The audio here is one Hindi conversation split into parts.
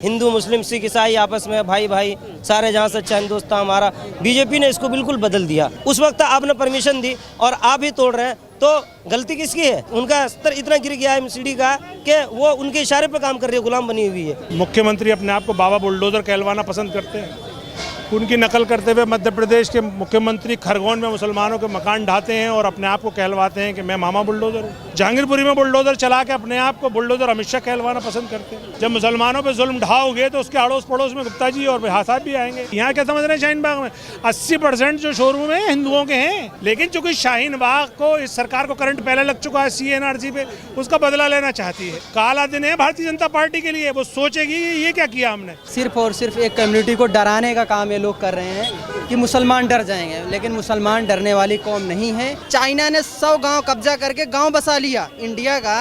हिंदू मुस्लिम सिख ईसाई आपस में भाई भाई सारे जहाँ सच्चा हिंदुस्तान हमारा। बीजेपी ने इसको बिल्कुल बदल दिया। उस वक्त आपने परमिशन दी और आप ही तोड़ रहे हैं, तो गलती किसकी है? उनका स्तर इतना गिर गया है एमसीडी का कि वो उनके इशारे पर काम कर रही है, गुलाम बनी हुई है। मुख्यमंत्री अपने आप को बाबा बुलडोजर कहलवाना पसंद करते हैं। उनकी नकल करते हुए मध्य प्रदेश के मुख्यमंत्री खरगोन में मुसलमानों के मकान ढाते हैं और अपने आप को कहलवाते हैं कि मैं मामा बुलडोजर हूँ। जहांगीरपुरी में बुलडोजर चला के अपने आप को बुलडोजर अमित शाह कहलवाना पसंद करते हैं। जब मुसलमानों पे जुल्म ढाओगे तो उसके अड़ोस पड़ोस में गुप्ता जी और बिहार साहब भी आएंगे। यहाँ क्या समझ रहे हैं? शाहीन बाग में 80% जो शोरूम है हिंदुओं के हैं, लेकिन चूंकि शाहीन बाग को इस सरकार को करंट पहले लग चुका है CNRC पे, उसका बदला लेना चाहती है। काला दिन है भारतीय जनता पार्टी के लिए। वो सोचेगी ये क्या किया हमने। सिर्फ और सिर्फ एक कम्युनिटी को डराने का काम ये लोग कर रहे हैं कि मुसलमान डर जाएंगे, लेकिन मुसलमान डरने वाली कौम नहीं है। चाइना ने 100 गांव कब्जा करके गांव बसा लिया, इंडिया का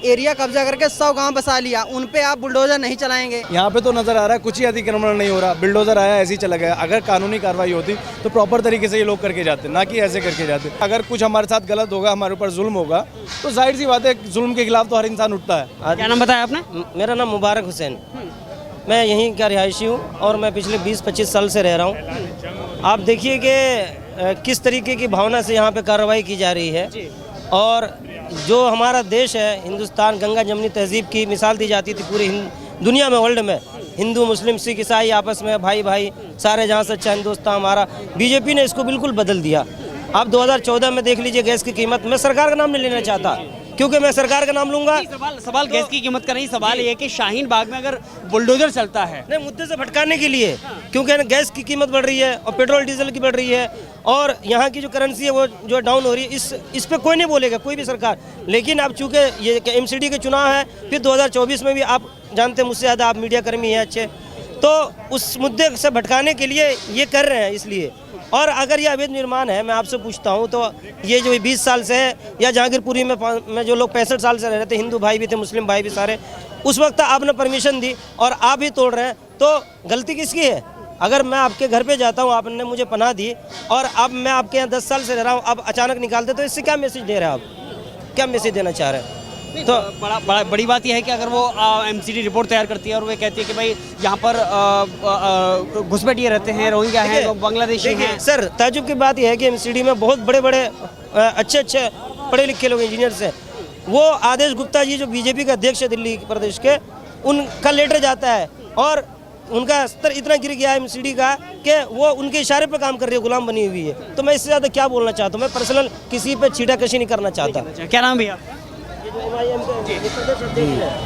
एरिया कब्जा करके 100 गांव बसा लिया। उन पे आप बुलडोजर नहीं चलाएंगे। यहाँ पे तो नजर आ रहा है कुछ ही अतिक्रमण नहीं हो रहा, बुलडोजर आया ऐसे ही चला गया। अगर कानूनी कार्रवाई होती तो प्रॉपर तरीके से ये लोग करके जाते, ना कि ऐसे करके जाते। अगर कुछ हमारे साथ गलत होगा, हमारे ऊपर जुल्म होगा, तो जाहिर सी बात है जुल्म के खिलाफ तो हर इंसान उठता है। क्या नाम बताया आपने? मेरा नाम मुबारक हुसैन, मैं यहीं का रिहायशी हूँ और मैं पिछले 20-25 साल से रह रहा हूँ। आप देखिए कि किस तरीके की भावना से यहाँ पे कार्रवाई की जा रही है। और जो हमारा देश है हिंदुस्तान, गंगा जमनी तहजीब की मिसाल दी जाती थी पूरी दुनिया में, वर्ल्ड में। हिंदू मुस्लिम सिख ईसाई आपस में भाई भाई सारे जहाँ सच्चा हिंदुस्तान हमारा। बीजेपी ने इसको बिल्कुल बदल दिया। आप 2014 में देख लीजिए गैस की कीमत, मैं सरकार का नाम नहीं लेना चाहता क्योंकि मैं सरकार का नाम लूंगा। सवाल गैस की कीमत का नहीं, सवाल ये है कि शाहीन बाग में अगर बुलडोजर चलता है, नहीं, मुद्दे से भटकाने के लिए, क्योंकि गैस की कीमत बढ़ रही है और पेट्रोल डीजल की बढ़ रही है और यहाँ की जो करेंसी है वो जो डाउन हो रही है। इस पे कोई नहीं बोलेगा, कोई भी सरकार। लेकिन अब चूंकि ये एमसीडी के चुनाव है, फिर 2024 में भी आप जानते हैं मुझसे ज़्यादा, आप मीडिया कर्मी हैं अच्छे, तो उस मुद्दे से भटकाने के लिए ये कर रहे हैं इसलिए। और अगर ये अवैध निर्माण है, मैं आपसे पूछता हूँ, तो ये जो 20 साल से है, या जहांगीरपुरी में जो लोग 65 साल से रह रहे थे, हिंदू भाई भी थे, मुस्लिम भाई भी सारे, उस वक्त आपने परमिशन दी और आप ही तोड़ रहे हैं, तो गलती किसकी है? अगर मैं आपके घर पे जाता हूँ, आपने मुझे पनाह दी और अब मैं आपके यहाँ 10 साल से रह रहा हूँ, अब अचानक निकालते, तो इससे क्या मैसेज दे रहे हैं आप? क्या मैसेज देना चाह रहे हैं? तो बड़ी बात यह है कि अगर वो एमसीडी रिपोर्ट तैयार करती है और वो कहती है कि भाई यहाँ पर घुसपैठिए रहते हैं, रोहिंग्या हैं, लोग बांग्लादेशी हैं। सर, ताजुब की बात यह है कि एमसीडी में बहुत बड़े बड़े अच्छे पढ़े लिखे लोग, इंजीनियर्स हैं। वो आदेश गुप्ता जी जो बीजेपी के अध्यक्ष है दिल्ली प्रदेश के, उनका लेटर जाता है और उनका स्तर इतना गिर गया है एमसीडी का कि वो उनके इशारे पर काम कर रही है, गुलाम बनी हुई है। तो मैं इससे ज़्यादा क्या बोलना चाहता हूँ? मैं पर्सनल किसी पे छीटाकशी नहीं करना चाहता। क्या नाम भैया?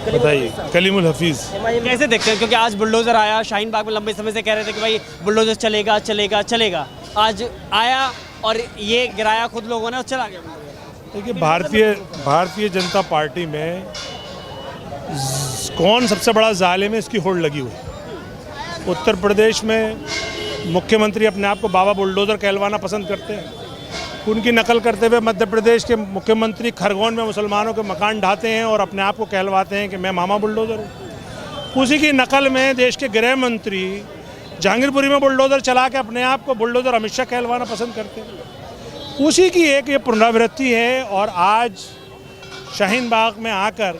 बताइए। कलीमुल हफीज। कैसे देखते हैं, क्योंकि आज बुलडोजर आया, शाहीन बाग में लंबे समय से कह रहे थे कि भाई बुलडोजर चलेगा चलेगा चलेगा, आज आया और ये गिराया खुद लोगों ने और चला गया। देखिए, भारतीय जनता पार्टी में कौन सबसे बड़ा जालिम है, इसकी होड़ लगी हुई। उत्तर प्रदेश में मुख्यमंत्री अपने आप को बाबा बुलडोजर कहलवाना पसंद करते हैं। उनकी नकल करते हुए मध्य प्रदेश के मुख्यमंत्री खरगोन में मुसलमानों के मकान ढाते हैं और अपने आप को कहलवाते हैं कि मैं मामा बुलडोजर हूँ। उसी की नकल में देश के गृह मंत्री जहांगीरपुरी में बुलडोजर चला के अपने आप को बुलडोजर अमित शाह कहलवाना पसंद करते हैं। उसी की एक ये पुनरावृत्ति है। और आज शाहीन बाग में आकर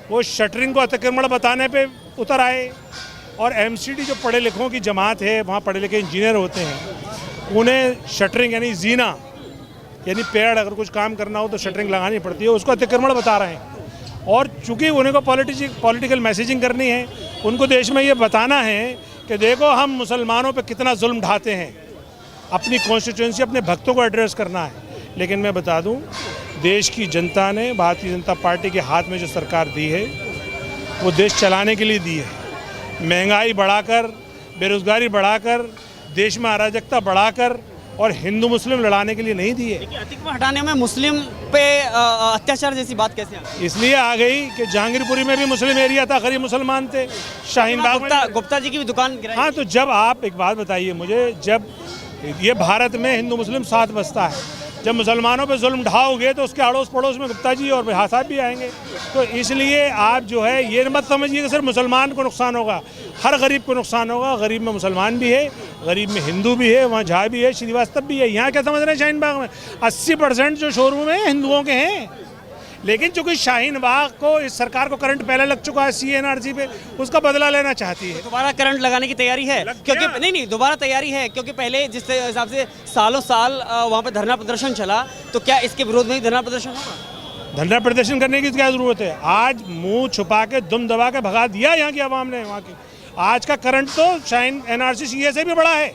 वो शटरिंग को अतिक्रमण बताने पे उतर आए। और एमसीडी जो पढ़े लिखों की जमात है, वहाँ पढ़े लिखे इंजीनियर होते हैं, उन्हें शटरिंग यानी जीना, यानी पेड़ अगर कुछ काम करना हो तो शटरिंग लगानी पड़ती है, उसको अतिक्रमण बता रहे हैं। और चूंकि उन्हें को पॉलिटिकल मैसेजिंग करनी है, उनको देश में ये बताना है कि देखो हम मुसलमानों पे कितना जुल्म ढाते हैं, अपनी कॉन्स्टिट्यूंसी, अपने भक्तों को एड्रेस करना है। लेकिन मैं बता दूं, देश की जनता ने भारतीय जनता पार्टी के हाथ में जो सरकार दी है, वो देश चलाने के लिए दी है। महंगाई बढ़ाकर, बेरोजगारी बढ़ाकर, देश में अराजकता बढ़ाकर और हिंदू मुस्लिम लड़ाने के लिए नहीं दिए। अतिक्रमण हटाने में मुस्लिम पे अत्याचार जैसी बात कैसे आ गई? इसलिए आ गई कि जहांगीरपुरी में भी मुस्लिम एरिया था, गरीब मुसलमान थे। शाहीन बाग में गुप्ता जी की भी दुकान गिराई। हाँ, तो जब आप एक बात बताइए मुझे, जब ये भारत में हिंदू मुस्लिम साथ बसता है, जब मुसलमानों पे जुल्म ढाओगे तो उसके अड़ोस पड़ोस में गुप्ता जी और बिहार साहब भी आएंगे। तो इसलिए आप जो है ये मत समझिए कि सिर्फ मुसलमान को नुकसान होगा, हर गरीब को नुकसान होगा। गरीब में मुसलमान भी है, गरीब में हिंदू भी है, वहाँ झा भी है, श्रीवास्तव भी है। यहाँ क्या समझ रहे हैं? शाहीन बाग में 80% जो शोरूम है हिंदुओं के हैं, लेकिन चूंकि शाहीन बाग को, इस सरकार को करंट पहले लग चुका है CNRC पे, उसका बदला लेना चाहती है। दोबारा करंट लगाने की तैयारी है क्योंकि नहीं दोबारा तैयारी है क्योंकि पहले जिस हिसाब से सालों साल वहाँ पे धरना प्रदर्शन चला, तो क्या इसके विरोध में ही धरना प्रदर्शन होगा? धरना प्रदर्शन करने की क्या जरूरत है? आज मुंह छुपा के दुम दबा के भगा दिया यहाँ की आवाम ने। वहाँ की आज का करंट तो शाहीन NRC CA से भी बड़ा है।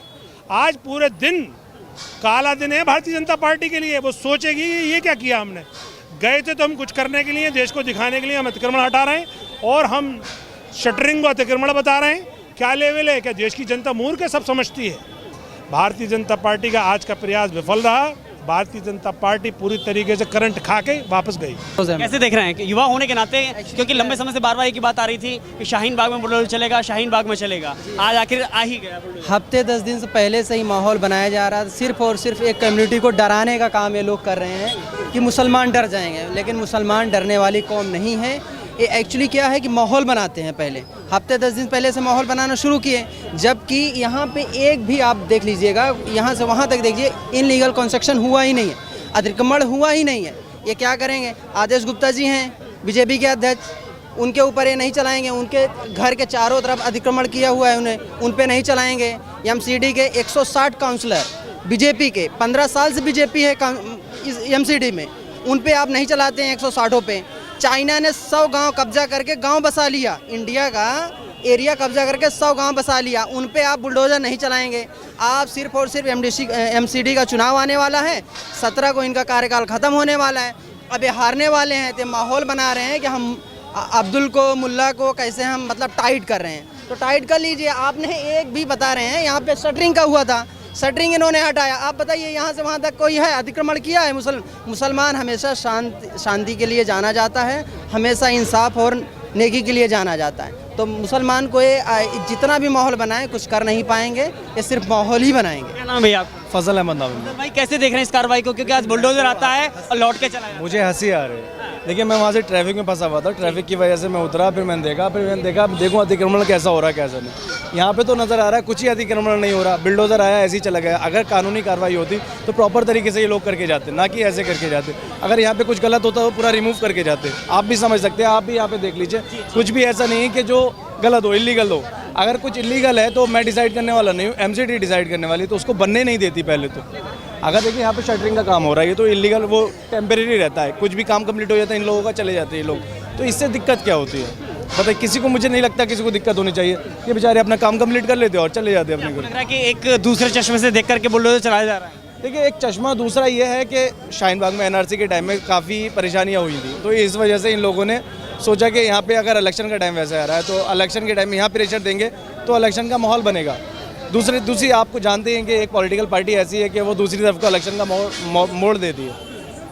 आज पूरे दिन काला दिन है भारतीय जनता पार्टी के लिए। वो सोचेगी ये क्या किया हमने। गए थे तो हम कुछ करने के लिए, देश को दिखाने के लिए हम अतिक्रमण हटा रहे हैं और हम शटरिंग को अतिक्रमण बता रहे हैं। क्या लेवल है? क्या देश की जनता मूर्ख है? सब समझती है। भारतीय जनता पार्टी का आज का प्रयास विफल रहा। भारतीय जनता पार्टी पूरी तरीके से करंट खा के वापस गई। कैसे देख रहे हैं कि युवा होने के नाते, क्योंकि लंबे समय से बार बार एक ही बात आ रही थी कि शाहीन बाग में बुलडोजर चलेगा, शाहीन बाग में चलेगा, आज आखिर आ ही गया बुलडोजर। हफ्ते 10 दिन से पहले से ही माहौल बनाया जा रहा था। सिर्फ और सिर्फ एक कम्युनिटी को डराने का काम ये लोग कर रहे हैं कि मुसलमान डर जाएंगे, लेकिन मुसलमान डरने वाली कौम नहीं है। ये एक्चुअली क्या है कि माहौल बनाते हैं। पहले हफ्ते 10 दिन पहले से माहौल बनाना शुरू किए, जबकि यहाँ पे एक भी आप देख लीजिएगा, यहाँ से वहाँ तक देखिए, इनलीगल कंस्ट्रक्शन हुआ ही नहीं है, अतिक्रमण हुआ ही नहीं है। ये क्या करेंगे? आदेश गुप्ता जी हैं बीजेपी के अध्यक्ष, उनके ऊपर ये नहीं चलाएंगे। उनके घर के चारों तरफ अतिक्रमण किया हुआ है, उन्हें उन पे नहीं चलाएंगे। MCD के 160 काउंसलर बीजेपी के, 15 साल से बीजेपी है MCD में, उन पे आप नहीं चलाते हैं 160 पे। चाइना ने 100 गांव कब्जा करके गांव बसा लिया, इंडिया का एरिया कब्जा करके 100 गांव बसा लिया, उन पे आप बुलडोजर नहीं चलाएंगे। आप सिर्फ और सिर्फ MCD का चुनाव आने वाला है, 17 को इनका कार्यकाल ख़त्म होने वाला है। अब ये हारने वाले हैं तो माहौल बना रहे हैं कि हम अब्दुल को, मुल्ला को कैसे हम मतलब टाइट कर रहे हैं। तो टाइट कर लीजिए। आपने एक भी बता रहे हैं यहाँ पे शटरिंग का हुआ था, शटरिंग इन्होंने हटाया। आप बताइए यहाँ से वहाँ तक कोई है अतिक्रमण किया है? मुसलमान हमेशा शांति के लिए जाना जाता है, हमेशा इंसाफ और नेकी के लिए जाना जाता है। तो मुसलमान को ये जितना भी माहौल बनाए कुछ कर नहीं पाएंगे, ये सिर्फ माहौल ही बनाएंगे। क्या नाम है भैया आपका? फजल अहमद नाम है। भाई कैसे देख रहे हैं इस कार्रवाई को, क्योंकि आज बुलडोजर आता है और लौट के चला जाता है? मुझे हंसी आ रही है। देखिए, मैं वहाँ से ट्रैफिक में फंसा हुआ था, ट्रैफिक की वजह से मैं उतरा, फिर मैंने देखा देखूँ अतिक्रमण कैसा हो रहा है कैसा नहीं। यहाँ पे तो नज़र आ रहा है कुछ ही अतिक्रमण नहीं हो रहा, बिल्डोजर आया ऐसे ही चला गया। अगर कानूनी कार्रवाई होती तो प्रॉपर तरीके से ये लोग करके जाते, ना कि ऐसे करके जाते। अगर यहाँ पे कुछ गलत होता तो पूरा रिमूव करके जाते। आप भी समझ सकते हैं, आप भी यहाँ पे देख लीजिए, कुछ भी ऐसा नहीं है कि जो गलत हो, इलीगल हो। अगर कुछ इलीगल है तो मैं डिसाइड करने वाला नहीं हूँ, MCD डिसाइड करने वाली, तो उसको बनने नहीं देती पहले तो। अगर देखिए यहाँ पे शटरिंग का काम हो रहा है, ये तो इलीगल, वो टेम्परेरी रहता है, कुछ भी काम कंप्लीट हो जाता है इन लोगों का, चले जाते हैं ये लोग। तो इससे दिक्कत क्या होती है बताइए? किसी को, मुझे नहीं लगता किसी को दिक्कत होनी चाहिए। ये बेचारे अपना काम कंप्लीट कर लेते हैं और चले जाते हैं अपने घर। लग रहा है कि एक दूसरे चश्मे से देख करके बुलडोजर चलाया जा रहा है। देखिए, एक चश्मा दूसरा ये है कि शाहीन बाग में NRC के टाइम में काफ़ी परेशानियाँ हुई थी, तो इस वजह से इन लोगों ने सोचा कि यहाँ पे अगर इलेक्शन का टाइम वैसे आ रहा है तो इलेक्शन के टाइम में यहाँ प्रेशर देंगे तो इलेक्शन का माहौल बनेगा। दूसरी आपको जानते हैं कि एक पॉलिटिकल पार्टी ऐसी है कि वो दूसरी तरफ का इलेक्शन का मोड़ देती है,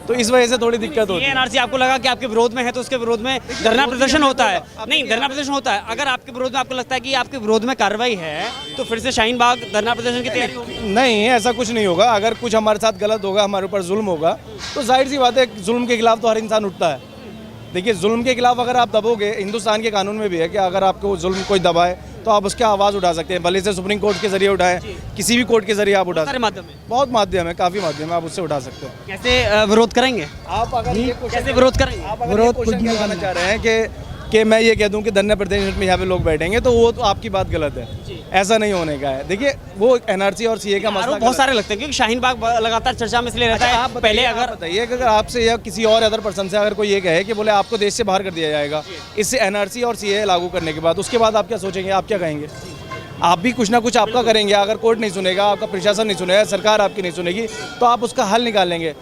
तो इस वजह से थोड़ी दिक्कत होती है। NRC आपको लगा कि आपके विरोध में है तो उसके विरोध में धरना प्रदर्शन होता है? नहीं, धरना प्रदर्शन होता है। अगर आपके विरोध में आपको लगता है कि आपके विरोध में कार्रवाई है तो फिर से शाहीन बाग धरना प्रदर्शन की तैयारी होगी? नहीं, ऐसा कुछ नहीं होगा। अगर कुछ हमारे साथ गलत होगा, हमारे ऊपर जुल्म होगा, तो जाहिर सी बात है, जुल्म के खिलाफ तो हर इंसान उठता है। देखिए, जुल्म के खिलाफ अगर आप दबोगे, हिंदुस्तान के कानून में भी है कि अगर आपको जुल्म कोई दबाए तो आप उसकी आवाज़ उठा सकते हैं, भले से सुप्रीम कोर्ट के जरिए उठाएं, किसी भी कोर्ट के जरिए आप उठा सकते हैं। बहुत माध्यम है, काफ़ी माध्यम है, आप उससे उठा सकते हैं। कैसे विरोध करेंगे आप? अगर ये कैसे विरोध करेंगे? आप अगर क्वेश्चन करना चाह रहे हैं कि मैं ये कह दूं कि धरना प्रदर्शन में यहाँ पे लोग बैठेंगे, तो वो तो आपकी बात गलत है, ऐसा नहीं होने का है। देखिए, वो NRC और CA का मसला बहुत सारे लगते हैं क्योंकि शाहीन बाग लगातार चर्चा में इसलिए रहता है। आप पहले अगर बताइए कि अगर आपसे या किसी और अदर पर्सन से अगर कोई ये कहे कि बोले आपको देश से बाहर कर दिया जाएगा इससे NRC और CA लागू करने के बाद, उसके बाद आप क्या सोचेंगे, आप क्या कहेंगे? आप भी कुछ ना कुछ आपका करेंगे। अगर कोर्ट नहीं सुनेगा, आपका प्रशासन नहीं सुनेगा, सरकार आपकी नहीं सुनेगी, तो आप उसका हल निकालेंगे।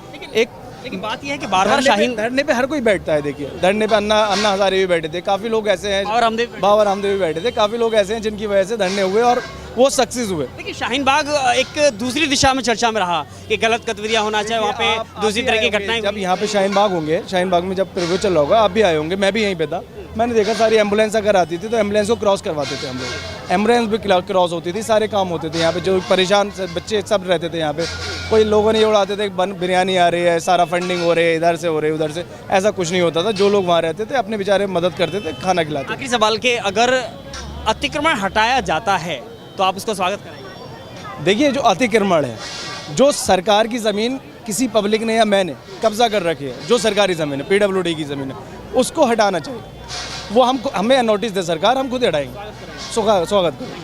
लेकिन बात यह है कि बार-बार शाहीन धरने पे हर कोई बैठता है। देखिए, धरने पे अन्ना हजारे भी बैठे थे, काफ़ी लोग ऐसे हैं, बाबा रामदेव भी बैठे थे, काफ़ी लोग ऐसे हैं जिनकी वजह से धरने हुए और वो सक्सेस हुए। देखिए, शाहीन बाग एक दूसरी दिशा में चर्चा में रहा कि गलत गतिविधियां होना चाहिए वहाँ पे, दूसरी तरह की घटनाएं। जब यहाँ पे शाहीन बाग होंगे, शाहीन बाग में जब प्रिव्यू चल रहा होगा, आप भी आए होंगे, मैं भी यहीं पे था, मैंने देखा सारी एम्बुलेंस अगर आती थी तो एम्बुलेंस को क्रॉस करवाते थे हम लोग, एम्बुलेंस भी क्रॉस होती थी, सारे काम होते थे यहाँ पे। जो परेशान बच्चे सब रहते थे यहाँ पे, कोई लोगों ने ये उड़ाते थे बिरयानी आ रही है, सारा फंडिंग हो रही है, इधर से हो रही है, उधर से, ऐसा कुछ नहीं होता था। जो लोग वहाँ रहते थे अपने बेचारे मदद करते थे, खाना खिलाते। आखिरी सवाल के, अगर अतिक्रमण हटाया जाता है तो आप उसको स्वागत करेंगे? देखिए, जो अतिक्रमण है, जो सरकार की ज़मीन किसी पब्लिक ने या मैंने कब्जा कर रखी है, जो सरकारी ज़मीन है, PWD की ज़मीन है, उसको हटाना चाहिए। वो हमें नोटिस दे सरकार, हम खुद हटाएंगे। स्वागत करें।